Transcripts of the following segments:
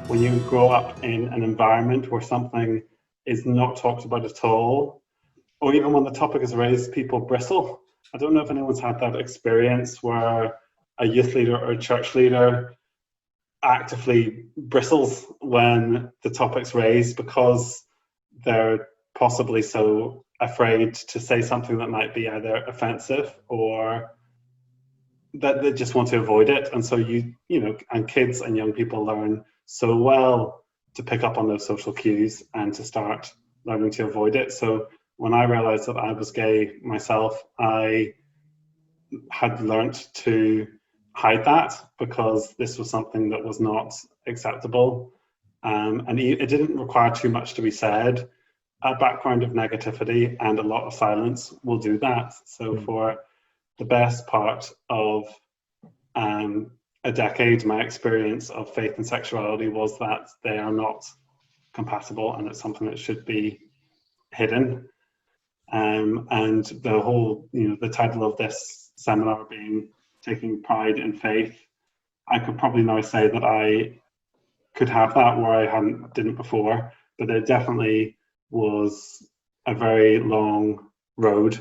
when you grow up in an environment where something is not talked about at all, or even when the topic is raised, people bristle. I don't know if anyone's had that experience where a youth leader or a church leader actively bristles when the topic's raised because they're possibly so afraid to say something that might be either offensive or that they just want to avoid it. And so and kids and young people learn so well to pick up on those social cues and to start learning to avoid it. So when I realized that I was gay myself, I had learnt to hide that because this was something that was not acceptable. And it didn't require too much to be said. A background of negativity and a lot of silence will do that. So for the best part of a decade, my experience of faith and sexuality was that they are not compatible and it's something that should be hidden. And the whole, the title of this seminar being Taking Pride in Faith, I could probably now say that I could have that where I didn't before, but there definitely was a very long road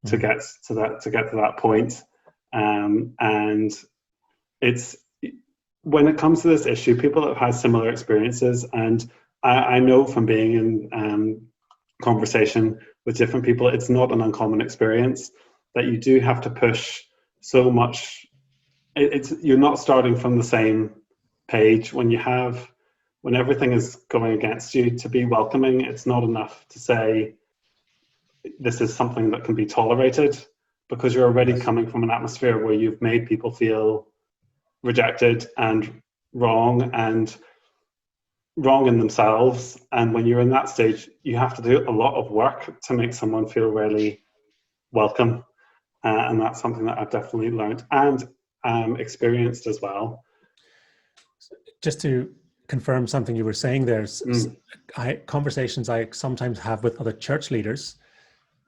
to get to that point. And it's, when it comes to this issue, people have had similar experiences, and I know from being in conversation with different people, it's not an uncommon experience that you do have to push so much. You're not starting from the same page when everything is going against you. To be welcoming, it's not enough to say this is something that can be tolerated, because you're already coming from an atmosphere where you've made people feel rejected and wrong in themselves. And when you're in that stage, you have to do a lot of work to make someone feel really welcome. And that's something that I've definitely learned and experienced as well. Just to confirm something you were saying there, conversations I sometimes have with other church leaders,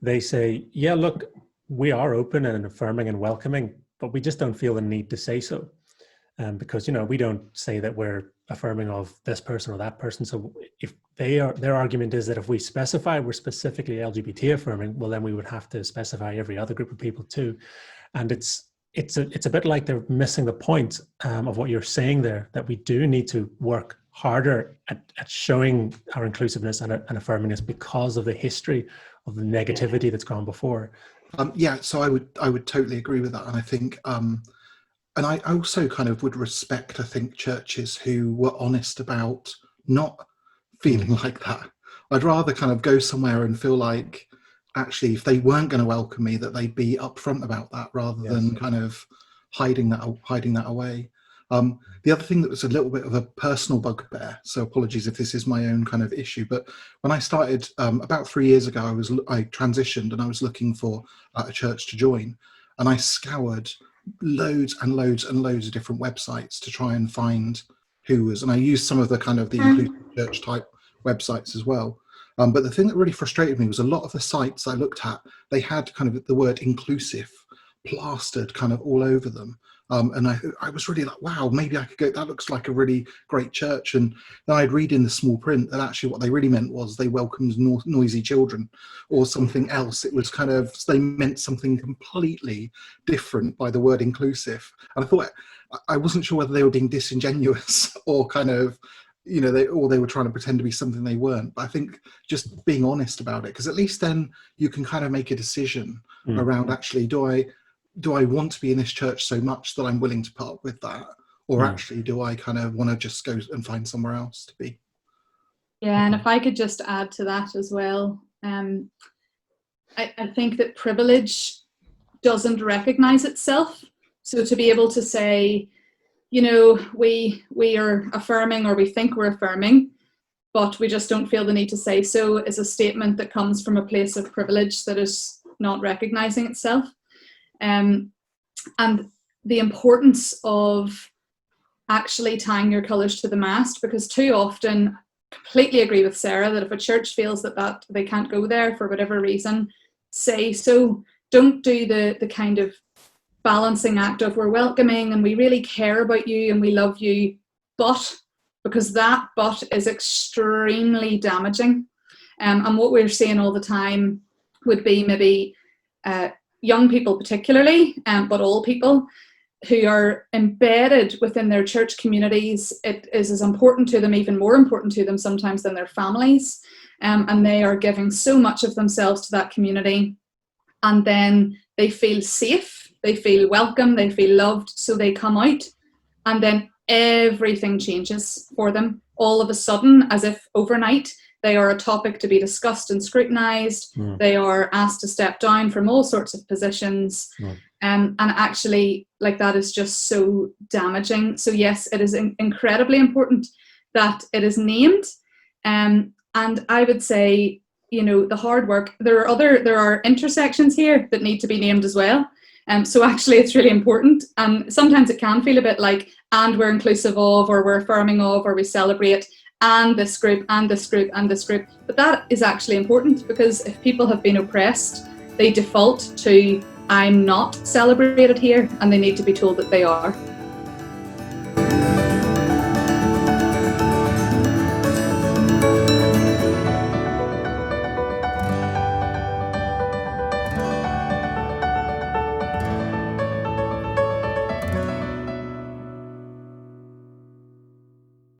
they say, yeah, look, we are open and affirming and welcoming, but we just don't feel the need to say so. Because, we don't say that we're affirming of this person or that person. So if their argument is that if we specify we're specifically LGBT affirming, well, then we would have to specify every other group of people too. And it's a bit like they're missing the point of what you're saying there, that we do need to work harder at showing our inclusiveness and affirmingness because of the history of the negativity that's gone before. So I would totally agree with that. And I think, and I also kind of would respect, I think, churches who were honest about not feeling like that. I'd rather kind of go somewhere and feel like, actually, if they weren't going to welcome me, that they'd be upfront about that rather than kind of hiding that away. The other thing that was a little bit of a personal bugbear, so apologies if this is my own kind of issue, but when I started about 3 years ago, I transitioned and I was looking for a church to join, and I scoured loads and loads and loads of different websites to try and find who was, and I used some of the kind of the inclusive church type websites as well. But the thing that really frustrated me was a lot of the sites I looked at, they had kind of the word inclusive plastered kind of all over them. And I was really like, wow, maybe I could go, that looks like a really great church. And then I'd read in the small print that actually what they really meant was they welcomed noisy children or something else. It was kind of, they meant something completely different by the word inclusive. And I thought, I wasn't sure whether they were being disingenuous or kind of, they were trying to pretend to be something they weren't. But I think just being honest about it, because at least then you can kind of make a decision around, actually, do I want to be in this church so much that I'm willing to put up with that? Or actually, do I kind of want to just go and find somewhere else to be? Yeah, and if I could just add to that as well, I think that privilege doesn't recognize itself. So to be able to say, we are affirming, or we think we're affirming, but we just don't feel the need to say so, is a statement that comes from a place of privilege that is not recognizing itself. And the importance of actually tying your colours to the mast, because too often, completely agree with Sarah, that if a church feels that they can't go there for whatever reason, say so. Don't do the kind of balancing act of, we're welcoming and we really care about you and we love you, but because that but is extremely damaging. And what we're seeing all the time would be maybe young people particularly, but all people who are embedded within their church communities. It is as important to them, even more important to them sometimes than their families. And they are giving so much of themselves to that community. And then they feel safe, they feel welcome, they feel loved. So they come out and then everything changes for them. All of a sudden, as if overnight, they are a topic to be discussed and scrutinised. They are asked to step down from all sorts of positions. And actually, like, that is just so damaging. So yes, it is incredibly important that it is named. And I would say, you know, the hard work, there are intersections here that need to be named as well. So actually it's really important. And sometimes it can feel a bit like, and we're inclusive of, or we're affirming of, or we celebrate, and this group, and this group, and this group. But that is actually important, because if people have been oppressed, they default to, I'm not celebrated here, and they need to be told that they are.